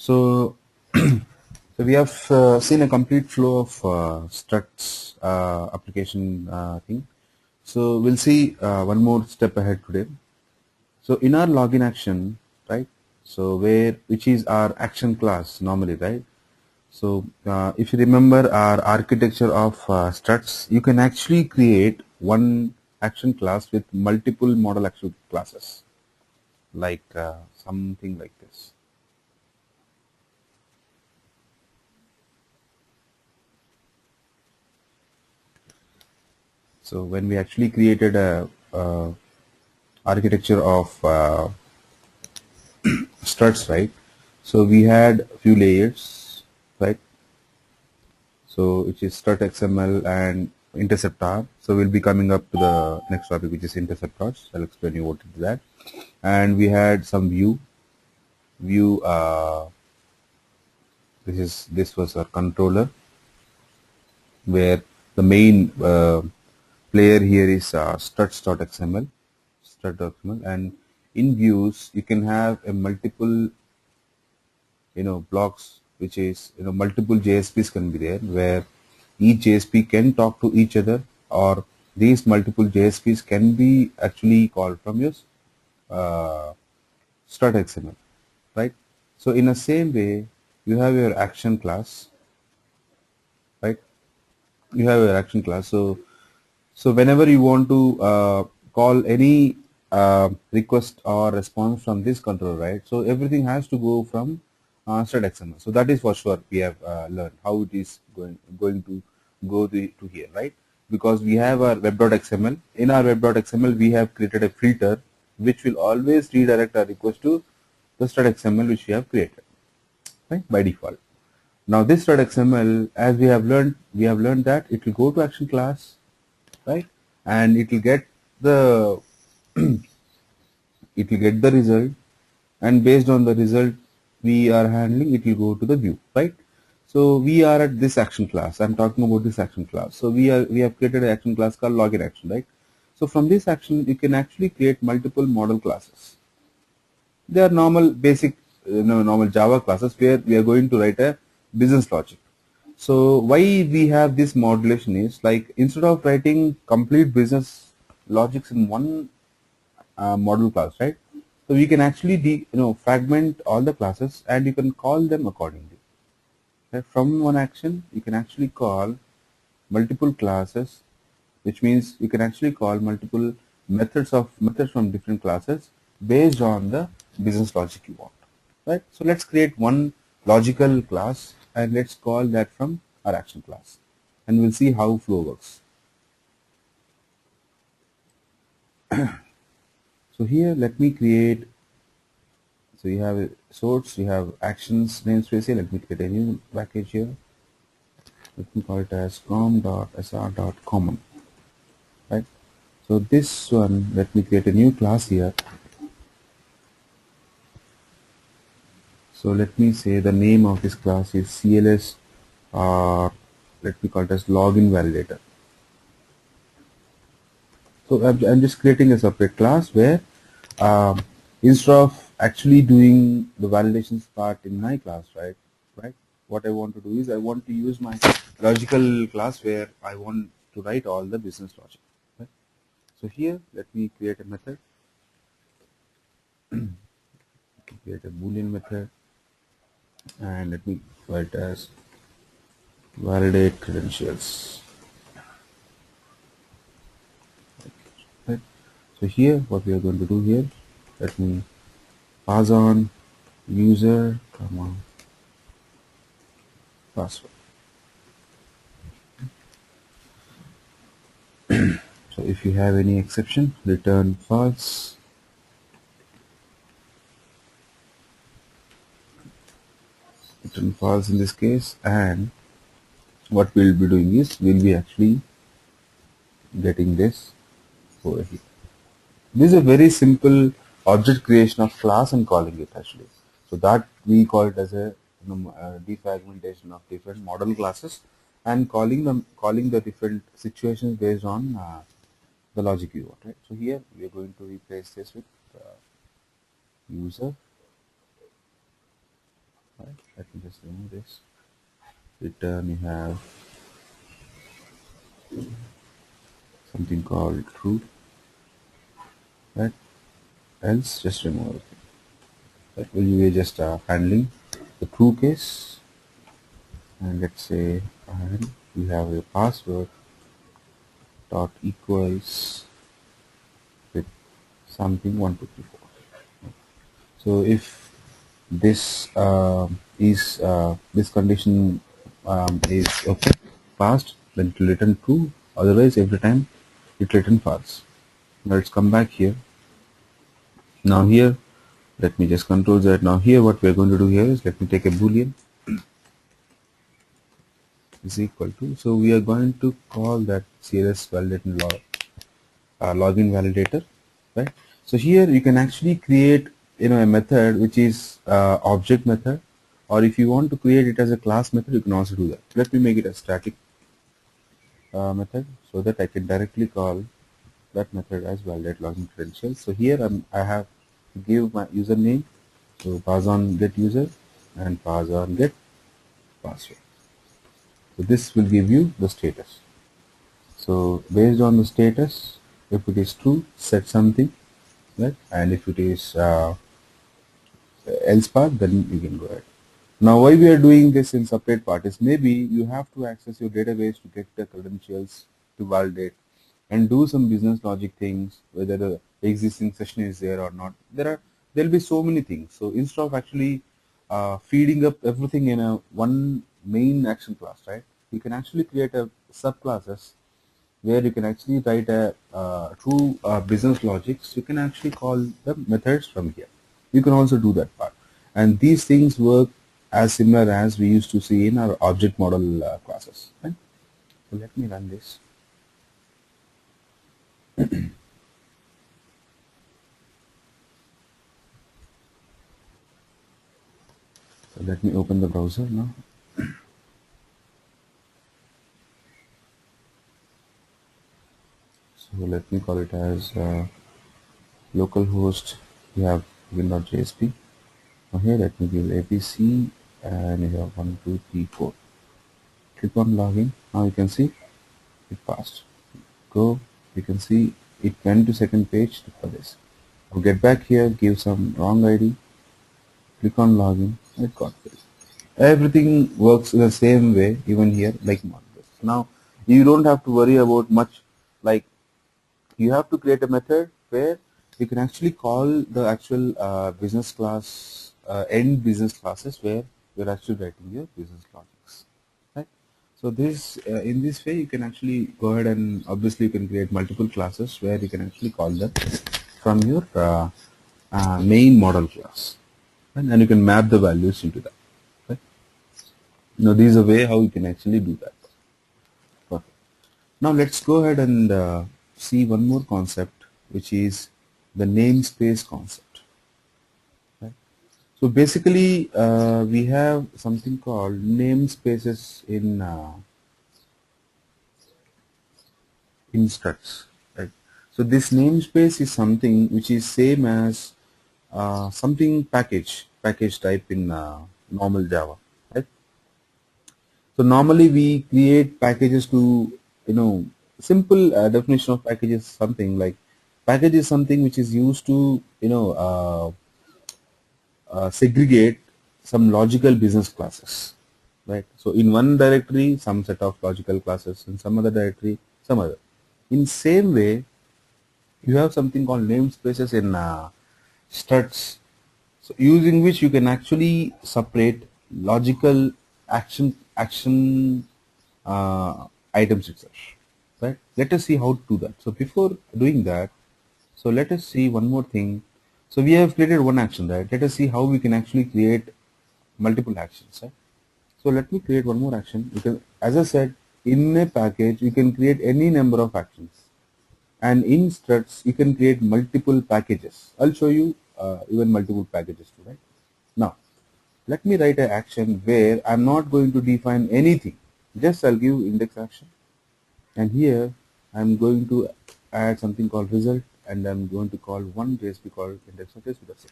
So, so we have seen a complete flow of struts application thing. So we'll see one more step ahead today. So in our login action, right? So which is our action class normally, right? So if you remember our architecture of struts, you can actually create one action class with multiple model action classes, like something like this. So when we actually created a architecture of struts, right? So we had a few layers, right? So which is strut XML and interceptor. So we'll be coming up to the next topic, which is interceptors. I'll explain you what is that. And we had some view. This was our controller, where the main player here is struts.xml, strut.xml, and in views you can have a multiple blocks, which is multiple JSPs can be there, where each JSP can talk to each other, or these multiple JSPs can be actually called from your uh, strut XML, right? So in the same way, you have your action class, right? You have your action class. So whenever you want to call any request or response from this control, right? So everything has to go from start XML. So that is for sure we have learned how it is going to go to here, right? Because we have our web.xml. In our web.xml, we have created a filter which will always redirect our request to the start XML which we have created, right, by default. Now this .xml, as we have learned that it will go to action class, right, and it will get the result, and based on the result we are handling, it will go to the view, right? So we are at this action class. I'm talking about this action class. So we have created an action class called login action, right? So from this action, you can actually create multiple model classes. They are normal basic normal Java classes where we are going to write a business logic. So why we have this modulation is, like, instead of writing complete business logics in one model class, right? So we can actually fragment all the classes and you can call them accordingly. Right? From one action, you can actually call multiple classes, which means you can actually call multiple methods from different classes based on the business logic you want. Right? So let's create one logical class and let's call that from our action class, and we'll see how flow works. So here, let me create. So you have sorts, you have actions namespace here. Let me create a new package here. Let me call it as com.sr.common. Right. So this one, let me create a new class here. So let me say the name of this class is CLS, or let me call it as login validator. So I'm just creating a separate class where instead of actually doing the validations part in my class, right, what I want to do is I want to use my logical class where I want to write all the business logic. Right? So here, let me create a method, create a boolean method, and let me write as validate credentials. Right? So here, what we are going to do here, let me pass on user, comma, password. So if you have any exception, return false. Return false in this case, and what we'll be doing is we'll be actually getting this over here. This is a very simple object creation of class and calling it actually. So that we call it as a defragmentation of different model classes and calling the different situations based on the logic you want. Right. So here we are going to replace this with user Right? Let me just remove this. Return, you have something called true, right? Else, just remove everything. That will be just handling the true case. And let's say, and you have a password dot equals with something 1, 2, 3, 4. So if this condition is okay passed, then it will return true. Otherwise, every time it return false. Now let's come back here. Now here, let me just control that. Now here, what we are going to do here is, let me take a boolean is equal to. So we are going to call that CLS validating login validator, right? So here you can actually create a method which is object method, or if you want to create it as a class method, you can also do that. Let me make it a static method so that I can directly call that method as validate login credentials. So here I have to give my username, so pass on get user and pass on get password. So this will give you the status. So based on the status, if it is true, set something, right? And if it is else part, then you can go ahead. Now why we are doing this in separate part is, maybe you have to access your database to get the credentials to validate and do some business logic things, whether the existing session is there or not. There'll be so many things. So instead of actually feeding up everything in a one main action class, right? You can actually create a subclasses where you can actually write a true business logics. You can actually call the methods from here. You can also do that part, and these things work as similar as we used to see in our object model classes, right? So let me run this. So let me open the browser now. So let me call it as localhost. We have win.jsp. Now here let me give apc, and you have 1, 2, 3, 4. Click on login. Now you can see it passed. Go, you can see it went to second page for this. Now get back here, give some wrong ID, click on login, it got filled. Everything works in the same way, even here, like Mongoose. Now you don't have to worry about much. Like, you have to create a method where you can actually call the actual business class, end business classes, where you're actually writing your business logics, right? So this in this way you can actually go ahead, and obviously you can create multiple classes where you can actually call them from your main model class, right? And you can map the values into that, right? Now this is a way how you can actually do that. Perfect. Now let's go ahead and see one more concept, which is the namespace concept. Right? So basically, we have something called namespaces in struts. Right? So this namespace is something which is same as something package type in normal Java. Right? So normally we create packages to, simple definition of package is something like, package is something which is used to, segregate some logical business classes, right? So in one directory, some set of logical classes, in some other directory, some other. In same way, you have something called namespaces in struts, so using which you can actually separate logical action items itself, right? Let us see how to do that. So before doing that, so let us see one more thing. So we have created one action, right? Let us see how we can actually create multiple actions, right? So let me create one more action. You can, as I said, in a package you can create any number of actions, and in struts you can create multiple packages. I'll show you even multiple packages too, right? Now let me write an action where I'm not going to define anything, just I'll give index action, and here I'm going to add something called result, and I'm going to call one JSP called index of JSP. That's it.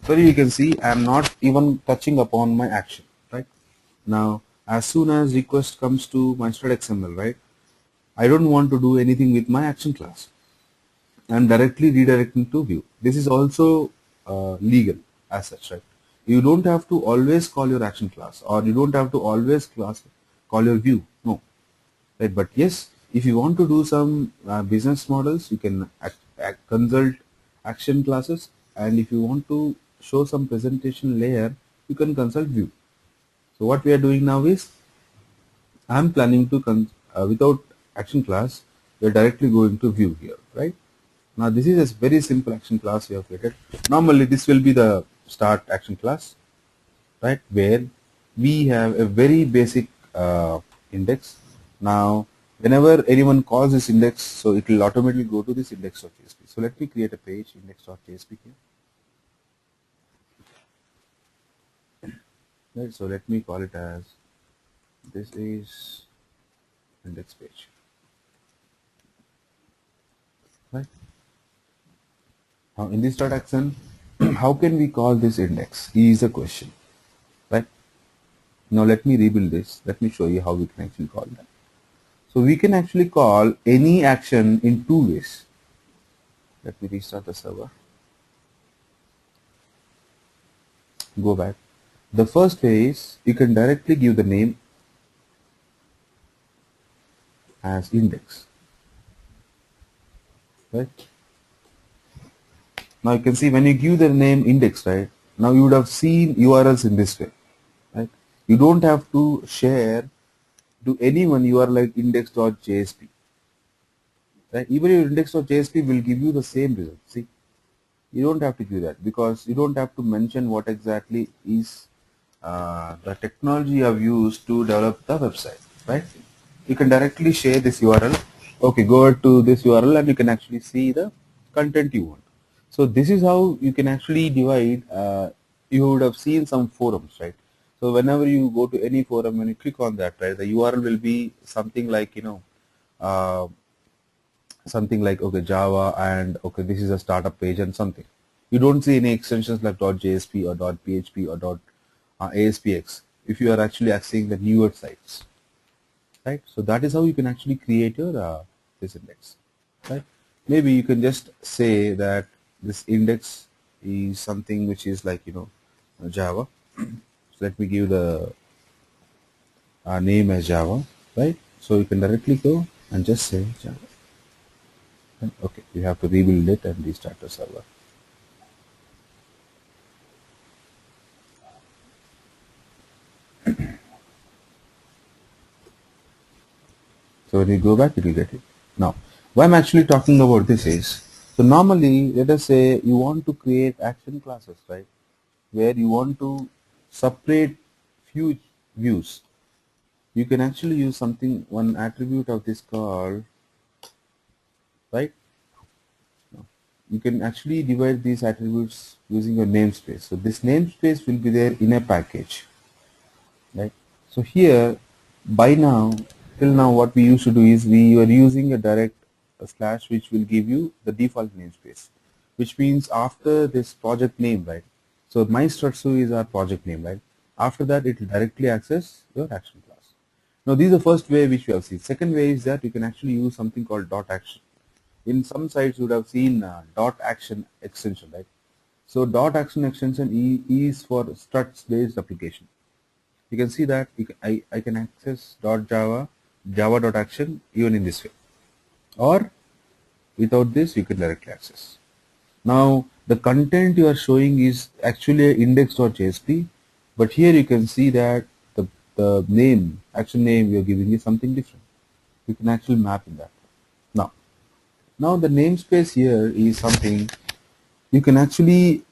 So you can see I'm not even touching upon my action, right? Now, as soon as request comes to my Strut XML, right? I don't want to do anything with my action class. I'm directly redirecting to view. This is also legal as such, right? You don't have to always call your action class, or you don't have to always call your view. No, right? But yes, if you want to do some business models, you can consult action classes, and if you want to show some presentation layer, you can consult view. So what we are doing now is I'm planning to without action class, we're directly going to view here, right? Now this is a very simple action class we have created. Normally this will be the start action class, right? Where we have a very basic index. Now whenever anyone calls this index, so it will automatically go to this index.jsp. So let me create a page index.jsp here. Right, so let me call it as this is index page, right? Now in this start action, how can we call this index is a question, right? Now let me rebuild this. Let me show you how we can actually call that. So we can actually call any action in two ways. Let me restart the server. Go back. The first way is you can directly give the name as index, right? Now you can see when you give the name index, right? Now you would have seen URLs in this way, right? You don't have to share to anyone URL like index.jsp, right? Even your index.jsp will give you the same result. See, you don't have to do that because you don't have to mention what exactly is the technology you have used to develop the website, right? You can directly share this URL. Okay, go to this URL and you can actually see the content you want. So this is how you can actually divide. You would have seen some forums, right? So whenever you go to any forum, when you click on that, right, the URL will be something like uh, something like okay Java and okay this is a startup page and something. You don't see any extensions like .jsp or .php or .aspx if you are actually accessing the newer sites, right? So that is how you can actually create your this index, right? Maybe you can just say that this index is something which is like Java. So let me give the name as Java, right? So you can directly go and just say Java. Right? Okay, you have to rebuild it and restart the server. So when you go back, it will get it. Now, why I'm actually talking about this is, so normally, let us say you want to create action classes, right? Where you want to separate few views. You can actually use something, one attribute of this called, right? You can actually divide these attributes using your namespace. So this namespace will be there in a package, right? So here, by now, till now, what we used to do is we were using a direct slash which will give you the default namespace, which means after this project name, right? So my Struts is our project name, right? After that, it will directly access your action class. Now, this is the first way which we have seen. Second way is that you can actually use something called dot action. In some sites, you would have seen dot action extension, right? So dot action extension is for struts based application. You can see that I can access .java, java.action even in this way, or without this you can directly access. Now the content you are showing is actually index.jsp, but here you can see that the name, action name you are giving is something different. You can actually map in that. Now the namespace here is something you can actually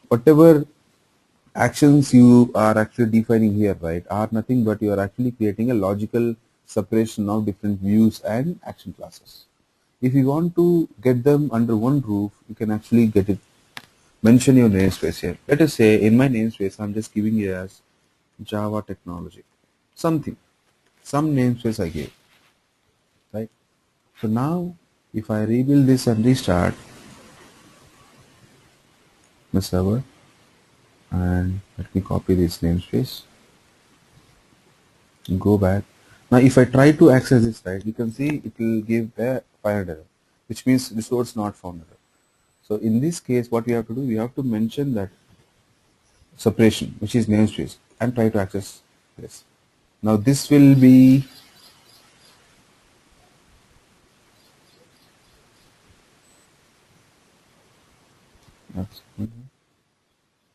whatever actions you are actually defining here, right, are nothing but you are actually creating a logical separation of different views and action classes. If you want to get them under one roof, you can actually get it, mention your namespace here. Let us say in my namespace, I'm just giving it as Java technology, something, some namespace I gave, right? So now if I rebuild this and restart, my server, and let me copy this namespace, go back. Now if I try to access this, right, you can see it will give a find error, which means resource not found error. So in this case, what we have to do, we have to mention that separation, which is namespace, and try to access this. Now this will be,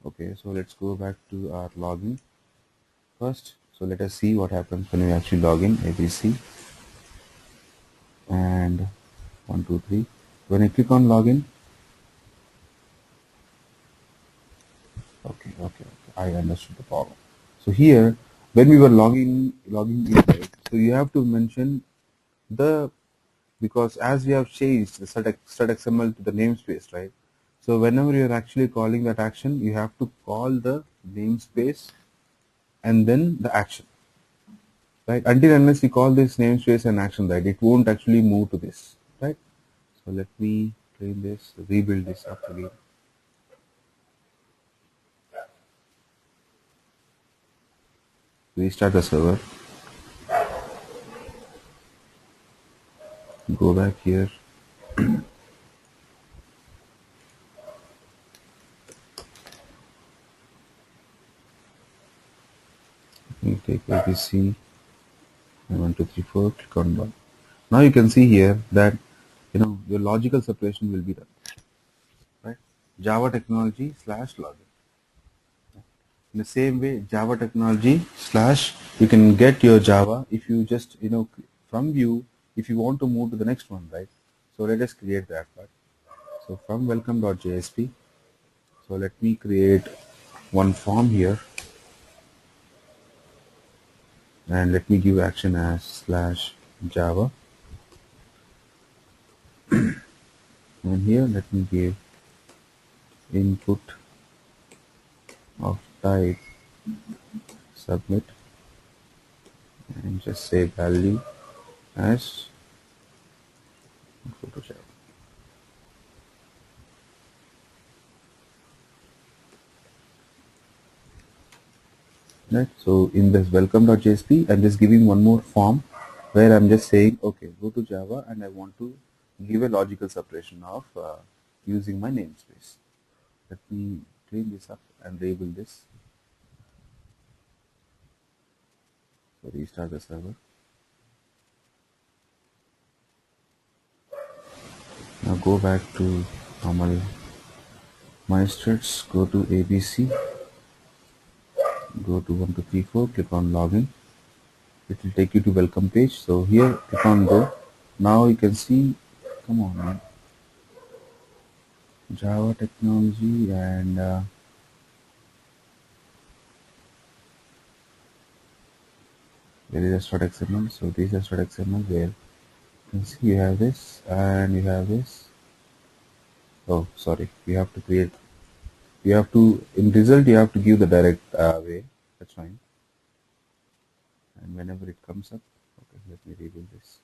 okay, so let's go back to our login first. So let us see what happens when we actually log in, ABC, and 123. When I click on login, okay, I understood the problem. So here, when we were logging in, right, so you have to mention the, because as we have changed the stud XML to the namespace, right? So whenever you are actually calling that action, you have to call the namespace and then the action, right? Until unless we call this namespace and action, right, it won't actually move to this, right? So let me clean this, rebuild this up again, restart the server, go back here, let me take ABC, 1, 2, 3, 4, click on done. Now you can see here that your logical separation will be done, right? Java technology slash login. In the same way, Java technology slash, you can get your Java if you just from view, if you want to move to the next one, right? So let us create that part. So from welcome.jsp, so let me create one form here, and let me give action as slash Java, and here let me give input of type submit, and just say value as Photoshop. Right. So in this welcome.jsp, I'm just giving one more form where I'm just saying, okay, go to Java and I want to give a logical separation of using my namespace. Let me clean this up and rebuild this. So restart the server. Now go back to normal my struts, go to ABC, go to 1, 2, 3, 4, click on login. It will take you to welcome page. So here click on go. Now you can see, come on man, Java technology, and there is a start XML. So this is start XML where you can see you have this and you have this. Oh, sorry, you have to create. You have to, in result you have to give the direct way. That's fine. And whenever it comes up, okay, let me rebuild this.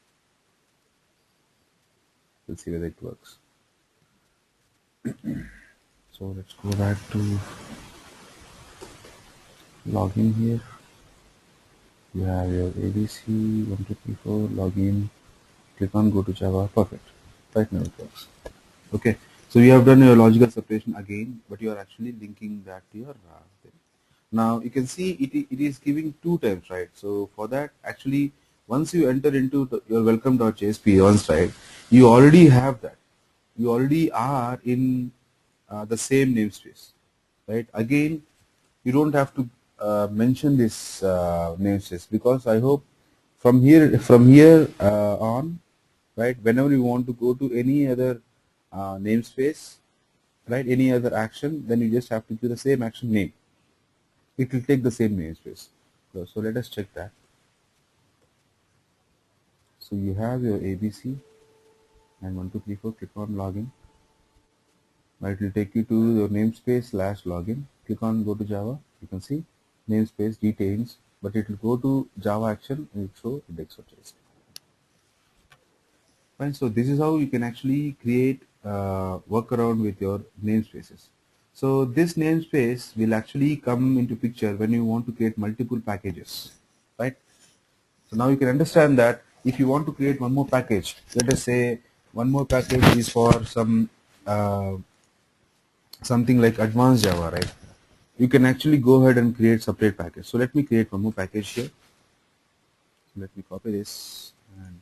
We'll see whether it works. So let's go back to login here. You have your ABC 1234 login. Click on go to Java. Perfect. Right now it works. Okay. So you have done your logical separation again, but you are actually linking that to your thing. Now you can see it is giving two times, right? So for that, actually, once you enter into your welcome.jsp once, right, you already have that. You already are in the same namespace, right? Again, you don't have to mention this namespace, because I hope from here on, right, whenever you want to go to any other namespace, right, any other action, then you just have to give the same action name. It will take the same namespace. So let us check that. So you have your ABC and 1, 2, 3, 4. Click on login. Now it will take you to your namespace slash login. Click on go to Java. You can see namespace details, but it will go to Java action and it show index.js. Fine. So this is how you can actually create workaround with your namespaces. So this namespace will actually come into picture when you want to create multiple packages, right? So now you can understand that if you want to create one more package, let us say one more package is for uh, something like advanced Java, right? You can actually go ahead and create separate package. So let me create one more package here. So let me copy this, and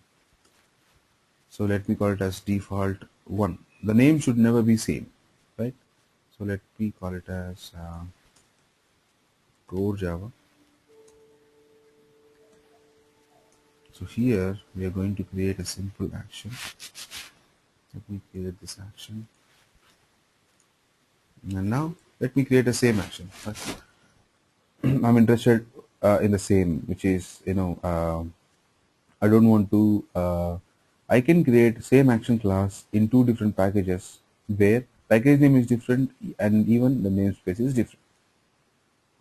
so let me call it as default one. The name should never be same, right? So let me call it as core Java. So here we are going to create a simple action. Let me create this action, and now let me create a same action. Right? I'm interested in the same, which is I don't want to. I can create same action class in two different packages where package name is different and even the namespace is different.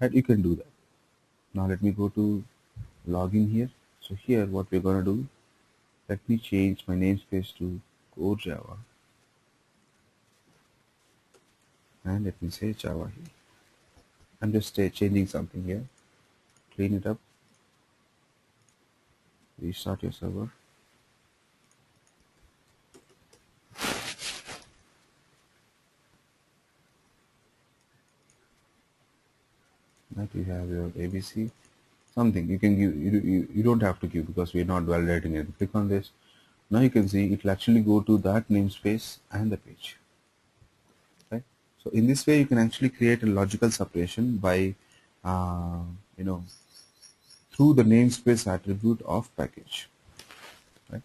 Right? You can do that. Now let me go to login here. So here, what we're gonna do? Let me change my namespace to core Java, and let me say Java here. I'm just changing something here. Clean it up. Restart your server. Right? You have your ABC. Something you can give. You don't have to give because we're not validating it. Click on this. Now you can see it will actually go to that namespace and the page. Right? So in this way, you can actually create a logical separation by, uh, you know, through the namespace attribute of package. Right?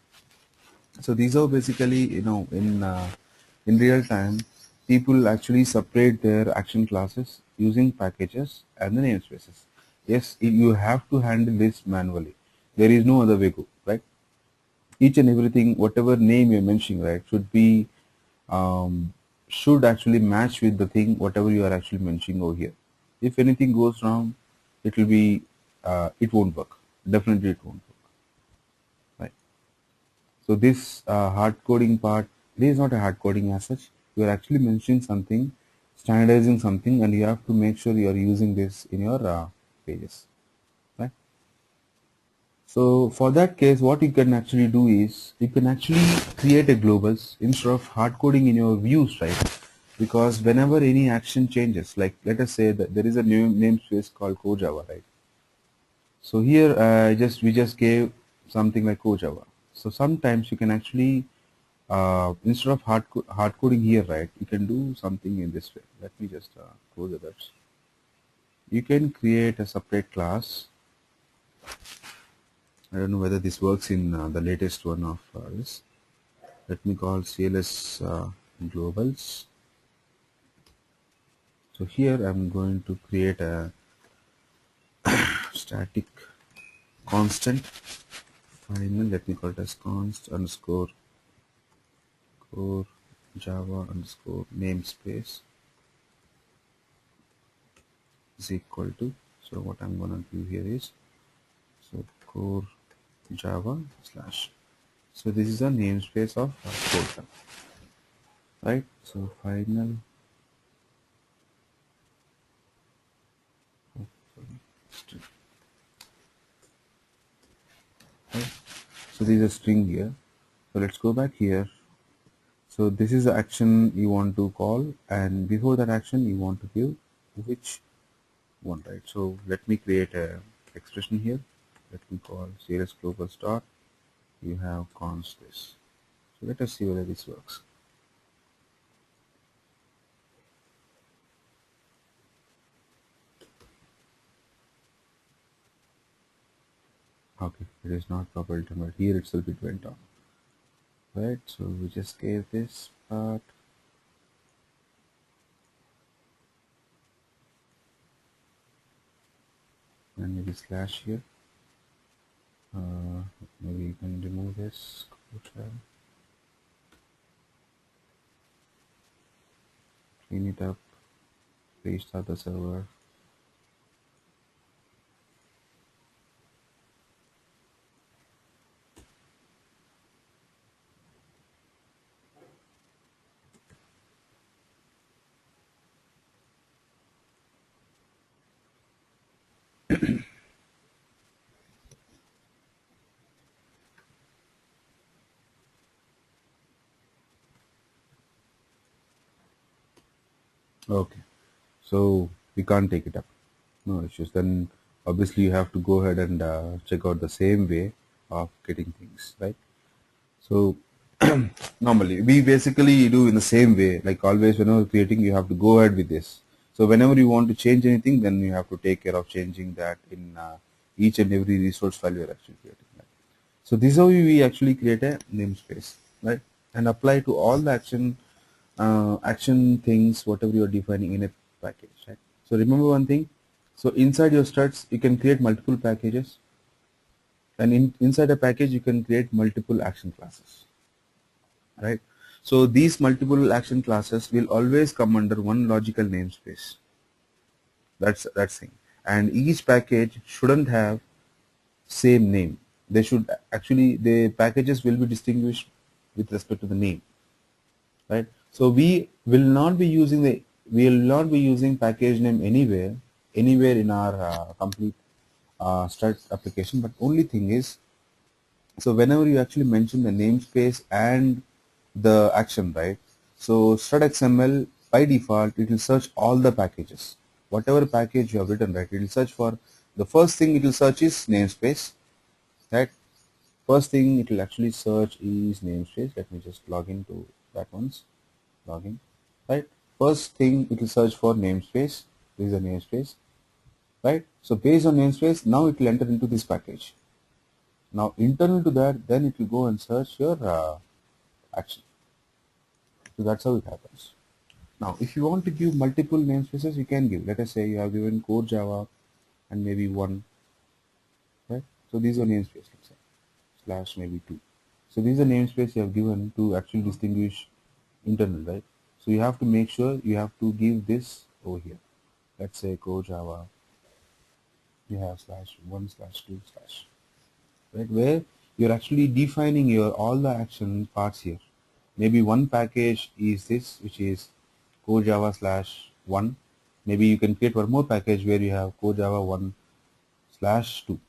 So these are basically, in real time, people actually separate their action classes using packages and the namespaces. Yes, you have to handle this manually. There is no other way go, right? Each and everything, whatever name you're mentioning, right, um, should actually match with the thing, whatever you are actually mentioning over here. If anything goes wrong, it will be, it won't work. Definitely, it won't work, right? So this hard coding part, this is not a hard coding as such. You are actually mentioning something, standardizing something, and you have to make sure you are using this in your pages, right? So for that case, what you can actually do is you can actually create a globals instead of hard coding in your views, right? Because whenever any action changes, like let us say that there is a new namespace called CoJava, right? So here, we just gave something like CoJava. So sometimes you can actually instead of hard coding here, right? You can do something in this way. Let me just close the webs. You can create a separate class. I don't know whether this works in the latest one of this. Let me call CLS globals. So here I'm going to create a static constant final. Let me call it as const underscore core Java underscore namespace is equal to. So what I'm gonna do here is, so core Java slash. So this is a namespace of core Java, right? So final. Oh, sorry. Right? So this is a string here. So let's go back here. So this is the action you want to call, and before that action you want to give which one, right? So let me create a expression here. Let me call CLS global start. You have const this. So let us see whether this works. Okay, it is not properly done, but here itself it went on. Right, so we just gave this part, and maybe slash here. Maybe you can remove this. Clean it up, restart the server. Okay. So we can't take it up. No issues. Then obviously you have to go ahead and check out the same way of getting things, right? So normally we basically do in the same way. Like always, whenever creating, you have to go ahead with this. So whenever you want to change anything, then you have to take care of changing that in each and every resource file you are actually creating. Right? So this is how we actually create a namespace, right? And apply to all the action things, whatever you are defining in a package, right? So remember one thing. So inside your struts, you can create multiple packages, and inside a package, you can create multiple action classes, right? So these multiple action classes will always come under one logical namespace. That's thing. And each package shouldn't have same name. They should actually, the packages will be distinguished with respect to the name, right? So we will not be using package name anywhere in our complete Struts application. But only thing is, so whenever you actually mention the namespace and the action, right? So strut.xml by default it will search all the packages. Whatever package you have written, right? It will search for the first thing it will search is namespace, right? First thing it will actually search is namespace. Let me just log into that once. Login, right? First thing it will search for namespace. This is a namespace, right? So based on namespace, now it will enter into this package. Now internal to that, then it will go and search your action. So that's how it happens. Now, if you want to give multiple namespaces, you can give. Let us say you have given core Java and maybe one, right? So these are namespace, let's say, slash maybe two. So these are namespace you have given to actually distinguish internal, right? So you have to make sure you have to give this over here. Let's say core Java, you have slash one slash two slash, right? Where you're actually defining your all the action parts here. Maybe one package is this, which is core Java slash one. Maybe you can create one more package where you have core Java one slash two,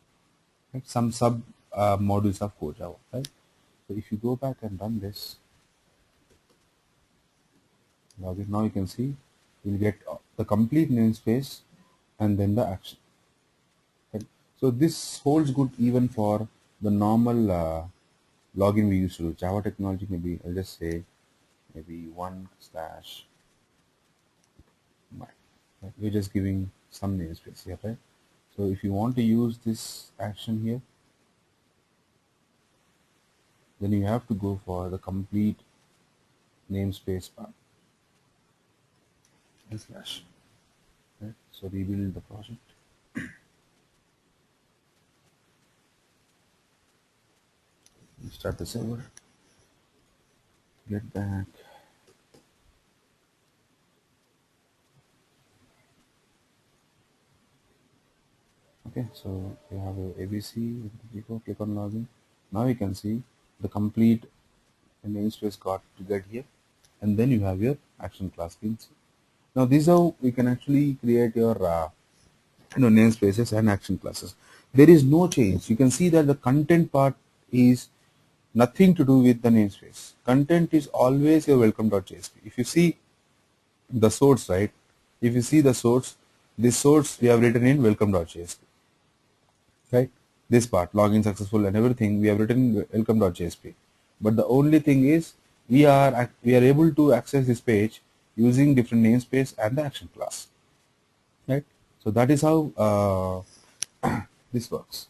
right? Some sub modules of core Java, right? So if you go back and run this, now you can see you'll get the complete namespace and then the action. Right? So this holds good even for the normal login we used to do. Java technology, maybe I'll just say maybe one slash my. Right? We're just giving some namespace here, right? So if you want to use this action here, then you have to go for the complete namespace part. Slash. Right? So rebuild the project. Start the server. Get back. Okay, so you have a ABC. You go click on login. Now you can see the complete namespace got triggered here, and then you have your action class fields. Now this is how we can actually create your namespaces and action classes. There is no change. You can see that the content part is nothing to do with the namespace. Content is always your welcome.jsp. If you see the source, right? If you see the source, this source we have written in welcome.jsp, right? This part, login successful and everything, we have written in welcome.jsp. But the only thing is we are able to access this page using different namespace and the action class, right? So that is how this works.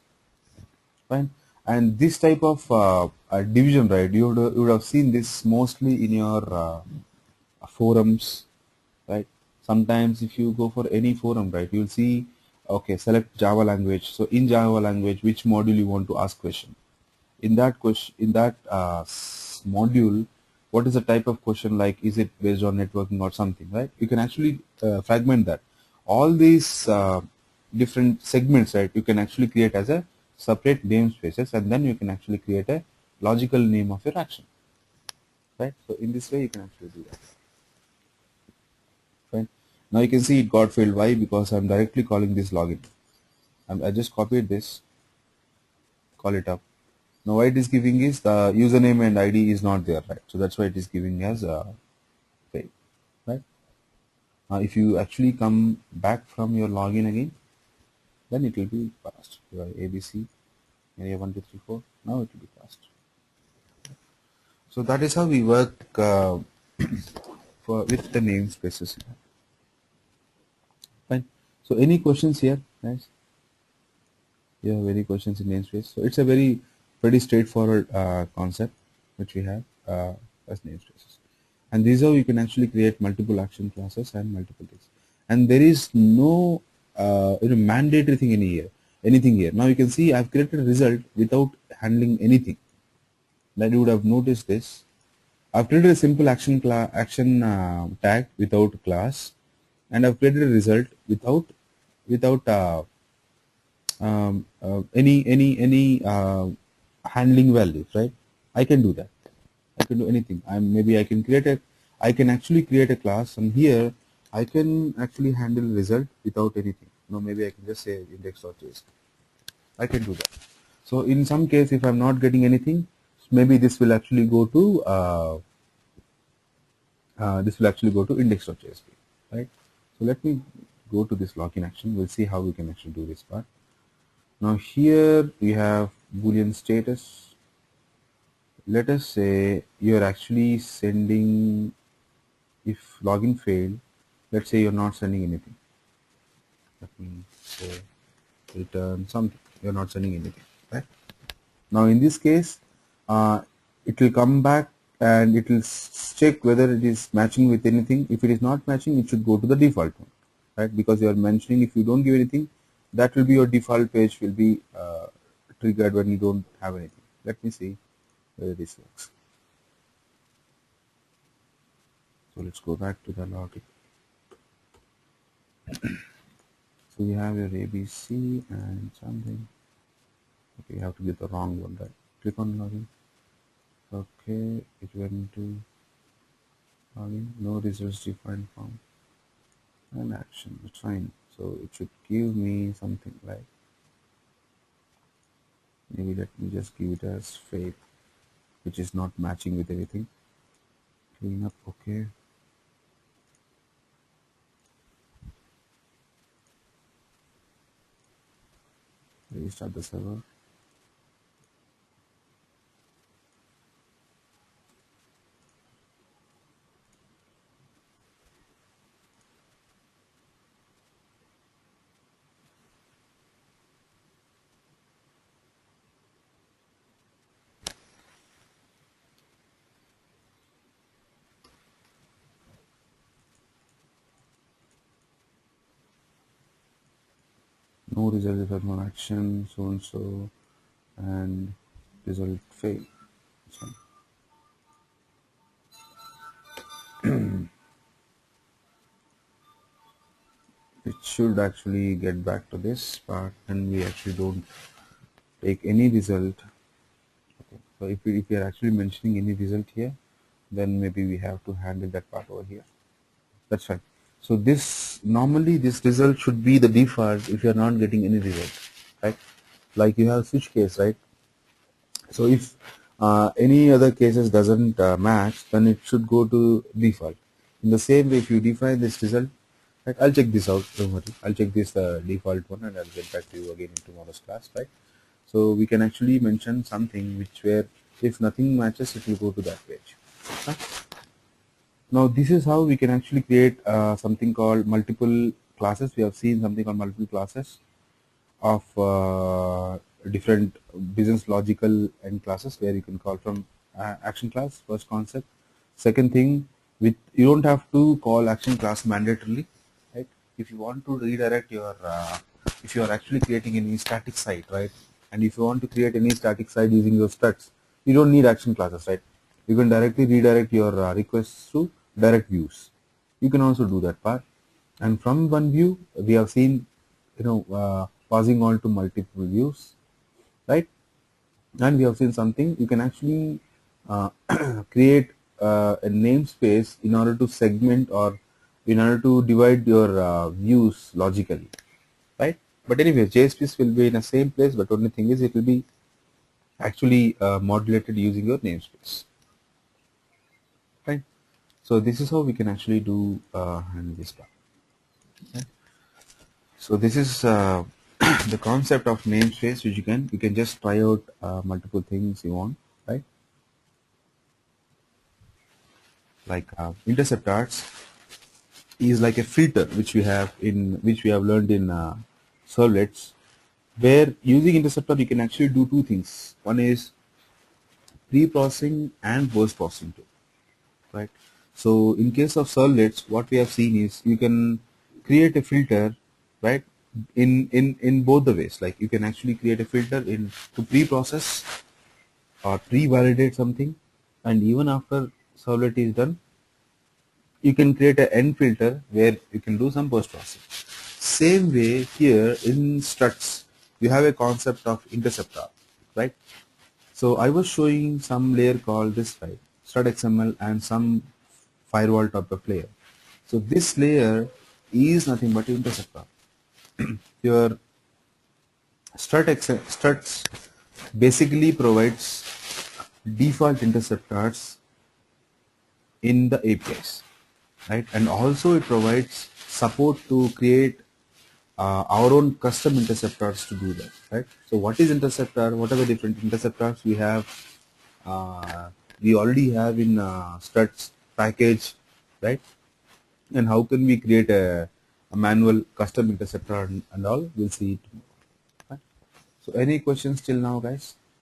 Fine. And this type of division, right? You would have seen this mostly in your forums, right? Sometimes if you go for any forum, right, you'll see, okay, select Java language. So in Java language, which module you want to ask question? In that question, in that module, what is the type of question? Like, is it based on networking or something, right? You can actually fragment that. All these different segments, right, you can actually create as a separate namespaces, and then you can actually create a logical name of your action, right? So in this way you can actually do that, right? Now you can see it got failed. Why? Because I'm directly calling this login. I just copied this, call it up. Now why it is giving is the username and ID is not there, right? So that's why it is giving as a fail, right? If you actually come back from your login again, then it will be passed. Your ABC area 1 2 3 4. Now it will be passed. So that is how we work for with the namespaces. Fine. So any questions here, guys? You have any questions in namespace? So it's a very pretty straightforward concept which we have as namespaces. And these are you can actually create multiple action classes and multiple things. And there is no mandatory thing in here, anything here. Now you can see I've created a result without handling anything. That you would have noticed this. I've created a simple action tag without class, and I've created a result without any handling values, right? I can do that. I can do anything. I can actually create a class, and here I can actually handle result without anything. Maybe I can just say index.js. I can do that. So in some case, if I'm not getting anything, maybe this will actually go to index.jsp, right? So let me go to this login action. We'll see how we can actually do this part. Now here we have Boolean status. Let us say you're actually sending, if login failed, let's say you're not sending anything. Let me say return something. You're not sending anything, right? Now in this case, it will come back and it will check whether it is matching with anything. If it is not matching, it should go to the default one, right? Because you are mentioning if you don't give anything, that will be your default page will be triggered when you don't have anything. Let me see whether this works. So let's go back to the login. So you have your ABC and something. Okay, you have to get the wrong one, right? Click on login. Okay, it went to login. No results defined from an action. That's fine. So it should give me something like, maybe let me just give it as fake, which is not matching with anything. Clean up. Okay. Restart the server. No result from action, so and so, and result fail. So it should actually get back to this part, and we actually don't take any result. Okay. So if we are actually mentioning any result here, then maybe we have to handle that part over here. That's fine. So this normally this result should be the default if you are not getting any result, right? Like you have switch case, right? So if any other cases doesn't match, then it should go to default. In the same way, if you define this result, right? I'll check this out. Don't worry. I'll check this default one, and I'll get back to you again in tomorrow's class, right? So we can actually mention something which where if nothing matches, it will go to that page. Right? Now this is how we can actually create something called multiple classes. We have seen something called multiple classes of different business logical end classes where you can call from action class, first concept. Second thing, with you don't have to call action class mandatorily, right? If you want to redirect your if you are actually creating any static site, right? And if you want to create any static site using your struts, you don't need action classes, right? You can directly redirect your requests to direct views. You can also do that part. And from one view, we have seen, passing on to multiple views, right? And we have seen something you can actually create a namespace in order to segment or in order to divide your views logically, right? But anyway, JSPs will be in the same place, but only thing is it will be actually modulated using your namespace, right? So this is how we can actually do handle this part. So this is the concept of namespace, which you can just try out multiple things you want, right? Like interceptors is like a filter which we have learned in servlets, where using interceptor you can actually do two things. One is pre-processing and post-processing too, right? So in case of servlets, what we have seen is you can create a filter, right? In both the ways, like you can actually create a filter in to pre-process or pre-validate something, and even after servlet is done, you can create an end filter where you can do some post processing. Same way here in struts, you have a concept of interceptor, right? So I was showing some layer called this file, strut XML, and some firewall type of layer. So this layer is nothing but interceptor. Your struts basically provides default interceptors in the APIs, right? And also it provides support to create our own custom interceptors to do that, right? So what is interceptor? What are the different interceptors we have? Uh, we already have in struts package, right? And how can we create a manual custom interceptor and all? We'll see it tomorrow, right? So any questions till now, guys?